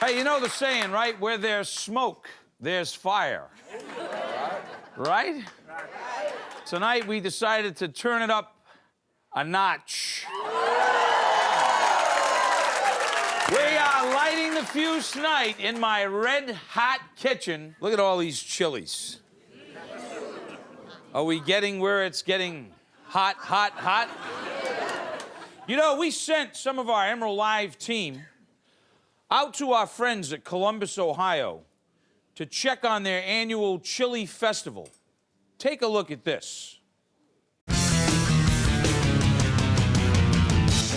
Hey, you know the saying, right? Where there's smoke, there's fire. Right? Tonight we decided to turn it up a notch. We are lighting the fuse tonight in my red-hot kitchen. Look at all these chilies. Are we getting where it's getting hot, hot, hot? You know, we sent some of our Emeril Live team out to our friends at Columbus, Ohio, to check on their annual chili festival. Take a look at this. The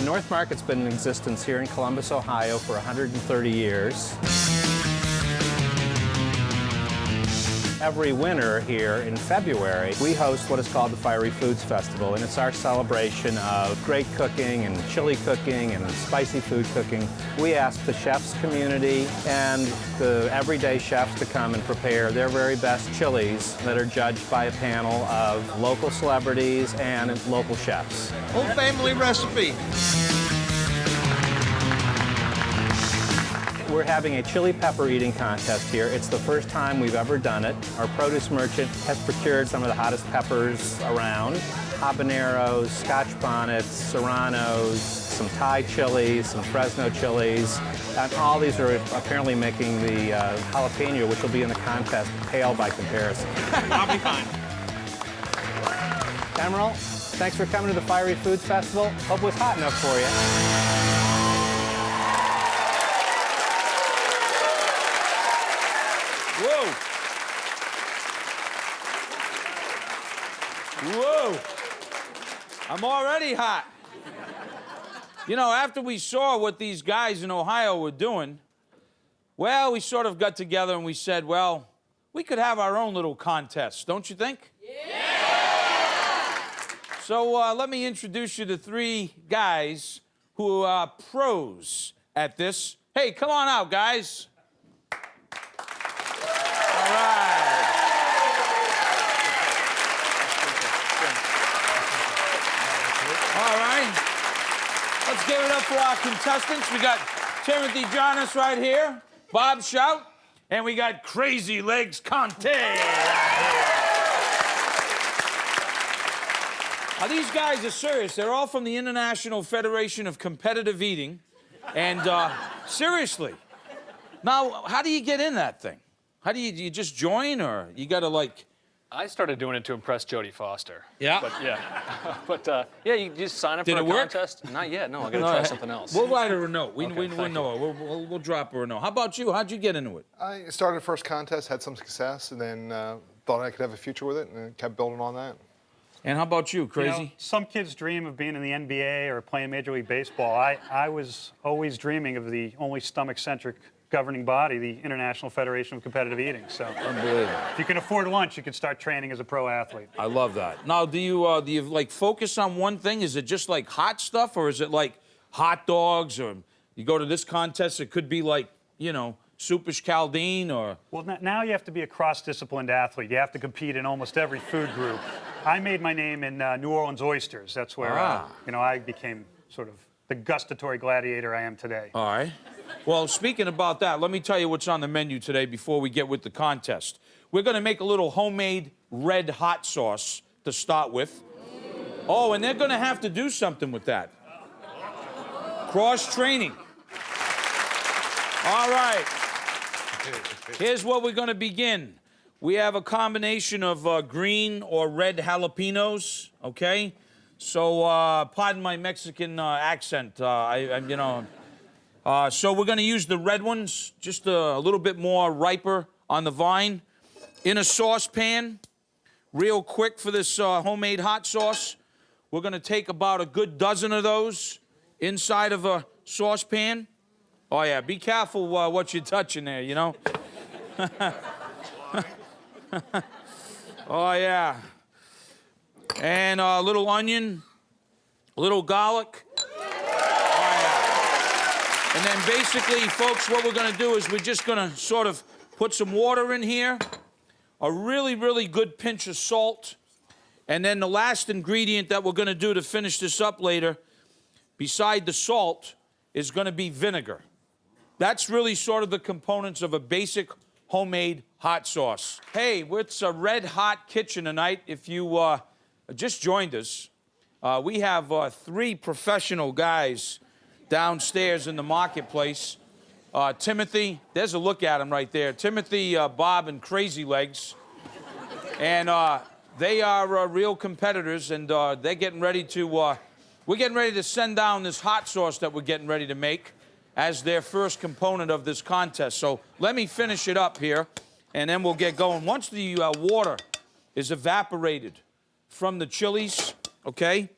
North Market's been in existence here in Columbus, Ohio for 130 years. Every winter here in February, we host what is called the Fiery Foods Festival, and it's our celebration of great cooking and chili cooking and spicy food cooking. We ask the chefs community and the everyday chefs to come and prepare their very best chilies that are judged by a panel of local celebrities and local chefs. Whole family recipe. We're having a chili pepper eating contest here. It's the first time we've ever done it. Our produce merchant has procured some of the hottest peppers around. Habaneros, Scotch bonnets, serranos, some Thai chilies, some Fresno chilies. And all these are apparently making the jalapeño, which will be in the contest, pale by comparison. I'll be fine. Emeril, thanks for coming to the Fiery Foods Festival. Hope it was hot enough for you. Whoa. Whoa. I'm already hot. You know, after we saw what these guys in Ohio were doing, well, we sort of got together and we said, well, we could have our own little contest, don't you think? Yeah! So let me introduce you to three guys who are pros at this. Hey, come on out, guys. All right. All right. Let's give it up for our contestants. We got Timothy Jonas right here, Bob Shout, and we got Crazy Legs Conte. Now, these guys are serious. They're all from the International Federation of Competitive Eating. And seriously, now, how do you get in that thing? How do you just join, or you got to, like... I started doing it to impress Jodie Foster. Yeah? But, yeah. But, yeah, you just sign up for a contest. Not yet. No, I got to try something else. We'll write her a note. We Okay, know her. We'll drop her a note. How about you? How'd you get into it? I started first contest, had some success, and then thought I could have a future with it, and kept building on that. And how about you, Crazy? You know, some kids dream of being in the NBA or playing Major League Baseball. I was always dreaming of the only stomach-centric governing body, the International Federation of Competitive Eating. So, unbelievable. If you can afford lunch, you can start training as a pro athlete. I love that. Now, do you like focus on one thing? Is it just like hot stuff, or is it like hot dogs, or you go to this contest? It could be like, you know, Soupish Caldine, or... Well, now you have to be a cross-disciplined athlete. You have to compete in almost every food group. I made my name in New Orleans oysters. That's where, you know, I became sort of the gustatory gladiator I am today. All right. Well, speaking about that, let me tell you what's on the menu today before we get with the contest. We're going to make a little homemade red hot sauce to start with. Oh, and they're going to have to do something with that. Cross-training. All right. Here's what we're going to begin. We have a combination of green or red jalapenos, okay? So, pardon my Mexican accent. You know... so we're going to use the red ones, just a little bit more riper on the vine, in a saucepan, real quick for this homemade hot sauce. We're going to take about a good dozen of those inside of a saucepan. Oh, yeah, be careful what you're touching there, you know? Oh, yeah. And a little onion, a little garlic. And then basically, folks, what we're going to do is we're just going to sort of put some water in here, a really, really good pinch of salt, and then the last ingredient that we're going to do to finish this up later, beside the salt, is going to be vinegar. That's really sort of the components of a basic homemade hot sauce. Hey, it's a red hot kitchen tonight. If you just joined us, we have 3 professional guys downstairs in the marketplace. Timothy, there's a look at him right there. Timothy, Bob, and Crazy Legs. And they are real competitors, and they're getting ready to, we're getting ready to send down this hot sauce that we're getting ready to make as their first component of this contest. So let me finish it up here, and then we'll get going. Once the water is evaporated from the chilies, okay,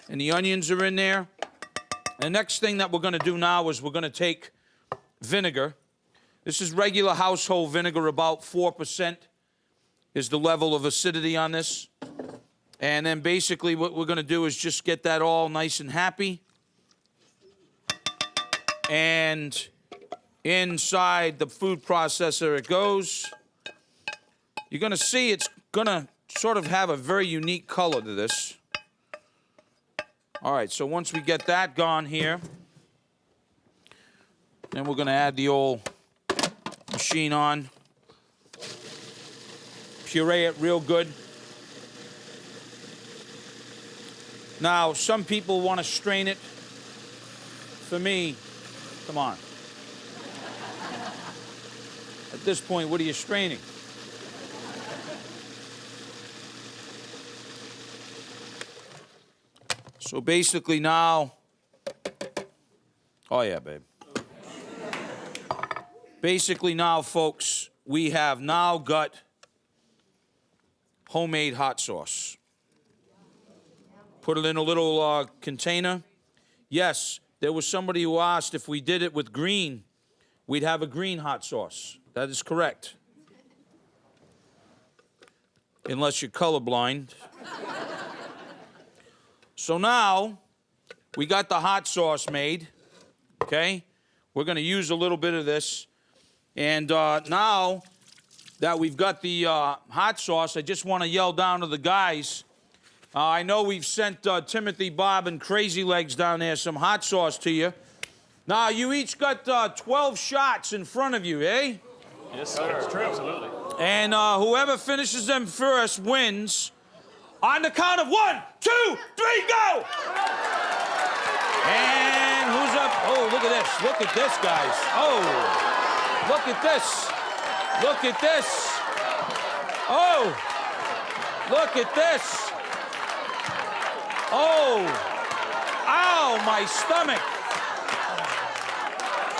and the onions are in there, the next thing that we're going to do now is we're going to take vinegar. This is regular household vinegar, about 4% is the level of acidity on this. And then basically what we're going to do is just get that all nice and happy. And inside the food processor it goes. You're going to see it's going to sort of have a very unique color to this. All right, so once we get that gone here, then we're going to add the old machine on. Puree it real good. Now, some people want to strain it. For me, come on. At this point, what are you straining? So basically now, oh yeah, babe. Basically now, folks, we have now got homemade hot sauce. Put it in a little container. Yes, there was somebody who asked if we did it with green, we'd have a green hot sauce. That is correct. Unless you're colorblind. So now, we got the hot sauce made, okay? We're going to use a little bit of this. And now that we've got the hot sauce, I just want to yell down to the guys. I know we've sent Timothy, Bob, and Crazy Legs down there some hot sauce to you. Now, you each got 12 shots in front of you, eh? Yes, sir. It's true. Absolutely. And whoever finishes them first wins. On the count of 1, 2, 3, go! And who's up? Oh, look at this. Look at this, guys. Oh. Look at this. Look at this. Oh. Look at this. Oh. Ow, my stomach.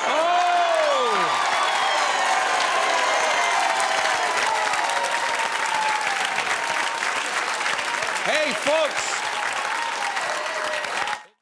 Oh. Hey, folks.